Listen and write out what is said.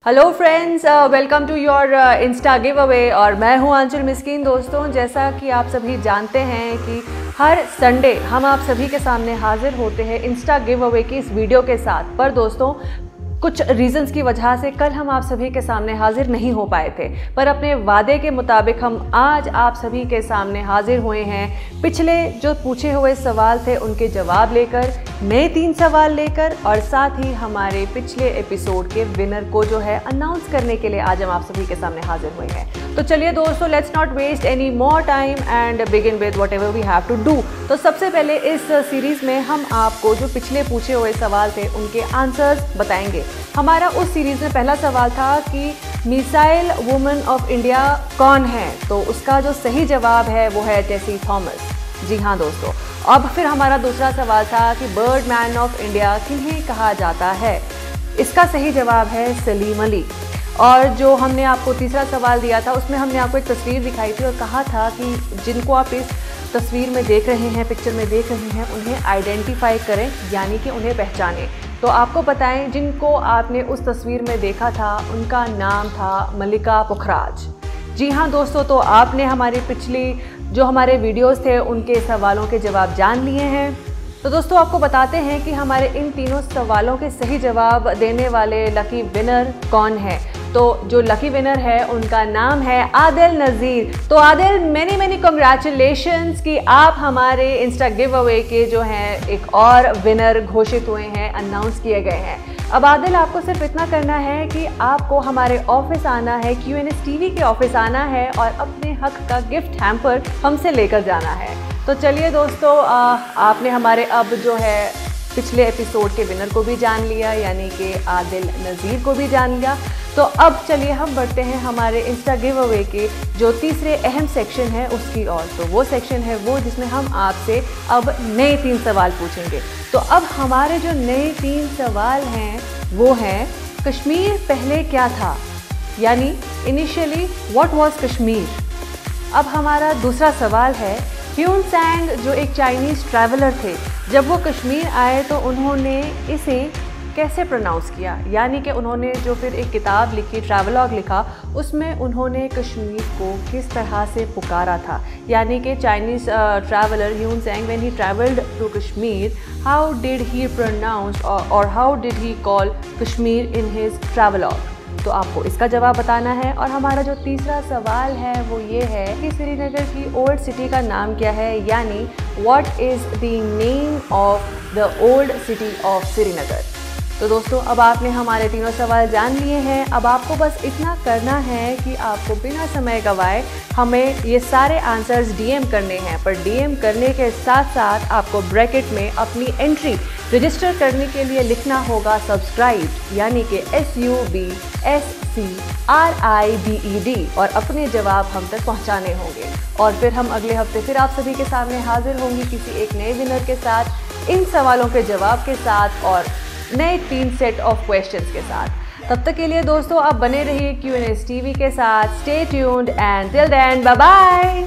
Hello friends, welcome to your insta giveaway. और मैं हूं आंचल मिस्कीन। दोस्तों, जैसा कि आप सभी जानते हैं कि हर संडे हम आप सभी के सामने हाजिर होते हैं इंस्टा गिव अवे की इस वीडियो के साथ। पर दोस्तों, कुछ रीजंस की वजह से कल हम आप सभी के सामने हाजिर नहीं हो पाए थे, पर अपने वादे के मुताबिक हम आज आप सभी के सामने हाजिर हुए हैं पिछले जो पूछे हुए सवाल थे उनके जवाब लेकर, नए 3 सवाल लेकर, और साथ ही हमारे पिछले एपिसोड के विनर को जो है अनाउंस करने के लिए आज हम आप सभी के सामने हाजिर हुए हैं। तो चलिए दोस्तों, let's not waste any more time and begin with whatever we have to do. तो सबसे पहले इस सीरीज में हम आपको जो पिछले पूछे हुए सवाल थे उनके आंसर्स बताएंगे। हमारा उस सीरीज में पहला सवाल था कि मिसाइल वुमन ऑफ इंडिया कौन है, तो उसका जो सही जवाब है वो है टेसी थॉमस। जी हाँ दोस्तों। अब फिर हमारा दूसरा सवाल था कि बर्ड मैन ऑफ इंडिया किन्हें कहा जाता है, इसका सही जवाब है सलीम अली। और जो हमने आपको तीसरा सवाल दिया था उसमें हमने आपको एक तस्वीर दिखाई थी और कहा था कि जिनको आप इस तस्वीर में देख रहे हैं, पिक्चर में देख रहे हैं, उन्हें आइडेंटिफाई करें, यानी कि उन्हें पहचानें। तो आपको बताएं, जिनको आपने उस तस्वीर में देखा था उनका नाम था मल्लिका पुखराज। जी हाँ दोस्तों, तो आपने हमारी पिछली जो हमारे वीडियोस थे उनके सवालों के जवाब जान लिए हैं। तो दोस्तों, आपको बताते हैं कि हमारे इन तीनों सवालों के सही जवाब देने वाले लकी विनर कौन है। तो जो लकी विनर है उनका नाम है आदिल नज़ीर। तो आदिल, मैनी कॉन्ग्रेचुलेशंस कि आप हमारे इंस्टा गिव अवे के जो हैं एक और विनर घोषित हुए हैं, अनाउंस किए गए हैं। अब आदिल, आपको सिर्फ इतना करना है कि आपको हमारे ऑफिस आना है, QNS TV के ऑफिस आना है और अपने हक का गिफ्ट हैम्पर हमसे लेकर जाना है। तो चलिए दोस्तों, आपने हमारे अब जो है पिछले एपिसोड के विनर को भी जान लिया, यानी कि आदिल नज़ीर को भी जान लिया। तो अब चलिए हम बढ़ते हैं हमारे इंस्टा गिव अवे के जो तीसरे अहम सेक्शन है उसकी ओर। तो वो सेक्शन है वो जिसमें हम आपसे अब नए 3 सवाल पूछेंगे। तो अब हमारे जो नए 3 सवाल हैं वो हैं, कश्मीर पहले क्या था, यानी इनिशियली व्हाट वाज कश्मीर। अब हमारा दूसरा सवाल है, ह्यून सैंग जो एक चाइनीज़ ट्रैवलर थे, जब वो कश्मीर आए तो उन्होंने इसे कैसे प्रोनाउंस किया, यानी कि उन्होंने जो फिर एक किताब लिखी, ट्रैवलॉग लिखा, उसमें उन्होंने कश्मीर को किस तरह से पुकारा था, यानी कि Chinese traveller Hiuen Tsang when he travelled to Kashmir, how did he pronounce और how did he call Kashmir in his travelogue. तो आपको इसका जवाब बताना है। और हमारा जो तीसरा सवाल है वो ये है कि श्रीनगर की ओल्ड सिटी का नाम क्या है, यानी what is the name of the old city of Srinagar. तो दोस्तों, अब आपने हमारे तीनों सवाल जान लिए हैं। अब आपको बस इतना करना है कि आपको बिना समय गंवाए हमें ये सारे आंसर्स DM करने हैं। पर DM करने के साथ साथ आपको ब्रैकेट में अपनी एंट्री रजिस्टर करने के लिए लिखना होगा सब्सक्राइब, यानी कि SUBSCRIBED, और अपने जवाब हम तक पहुंचाने होंगे। और फिर हम अगले हफ्ते फिर आप सभी के सामने हाजिर होंगे किसी एक नए विनर के साथ, इन सवालों के जवाब के साथ और नए 3 सेट ऑफ क्वेश्चंस के साथ। तब तक के लिए दोस्तों, आप बने रहिए QNS TV के साथ। Stay tuned and till then, bye bye.